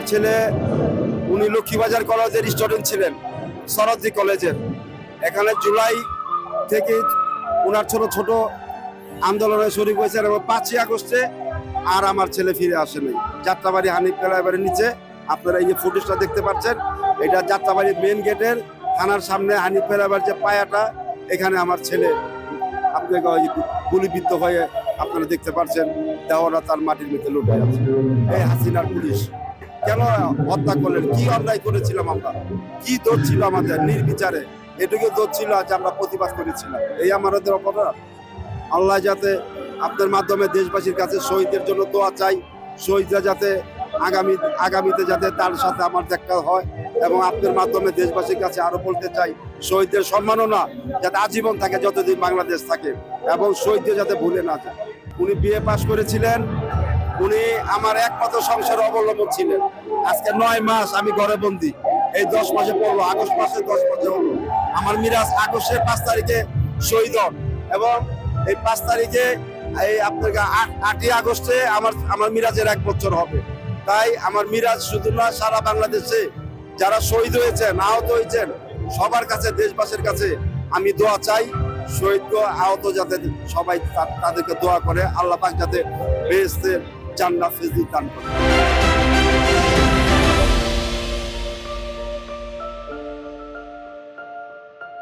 আমার ছেলে উনি লক্ষ্মীবাজার কলেজের স্টুডেন্ট ছিলেন, সরদ্দি কলেজের। এখানে জুলাই থেকে ওনার ছোট ছোট আন্দোলনে শরীর হয়েছেন এবং 5ই আগস্টে আর আমার ছেলে ফিরে আসেনি। যাত্রাবাড়ি হানিফ ফ্লাইওভারের নিচে আপনারা এই যে ফুটেজটা দেখতে পাচ্ছেন, এটা যাত্রাবাড়ি মেন গেটের থানার সামনে হানিফ ফ্লাইওভার যে পায়াটা, এখানে আমার ছেলে আপনাকে ওই গুলিবিদ্ধ হয়ে আপনারা দেখতে পাচ্ছেন দেওয়ারা তার মাটির মধ্যে লুটে আছে। এই হাসিনার পুলিশ কেন হত্যা করলেন? কি অন্যায় করেছিলাম আমরা? কি দোষ ছিল আমাদের নির্বিচারে? এটুকু দোষ ছিল যে আমরা প্রতিবাদ করেছিলাম। এই আমাদের অপরাধ। আল্লাহ যাতে আপনার মাধ্যমে দেশবাসীর কাছে শহীদের জন্য দোয়া চাই, শহীদরা যাতে আগামীতে যাতে তার সাথে আমার দেখা হয়, এবং আপনার মাধ্যমে দেশবাসীর কাছে আরো বলতে চাই শহীদদের সম্মাননা যাতে আজীবন থাকে, যতদিন বাংলাদেশ থাকে, এবং শহীদদের যাতে ভুলে না যায়। উনি বিএ পাশ করেছিলেন, উনি আমার একমাত্র সংসারে অবলম্বন ছিলেন। আজকে 9 মাস আমি ঘরে বন্দি। এই 10 মাসে পড়লো, আগস্ট মাসে 10 মাসে হলো। আমার মিরাজ আগস্টের 5 তারিখে শহীদ হন, এবং এই 5 তারিখে এই আপনার 8ই আগস্টে আমার মিরাজের 1 বছর হবে। তাই আমার মিরাজ শুধু না, সারা বাংলাদেশে যারা শহীদ হয়েছেন, আহত হয়েছেন, সবার কাছে, দেশবাসীর কাছে আমি দোয়া চাই শহীদ আহত যাতে সবাই তাদেরকে দোয়া করে আল্লাহ পাক যাতে বেহেশতের জান্নাত ফিরদৌস দান করে।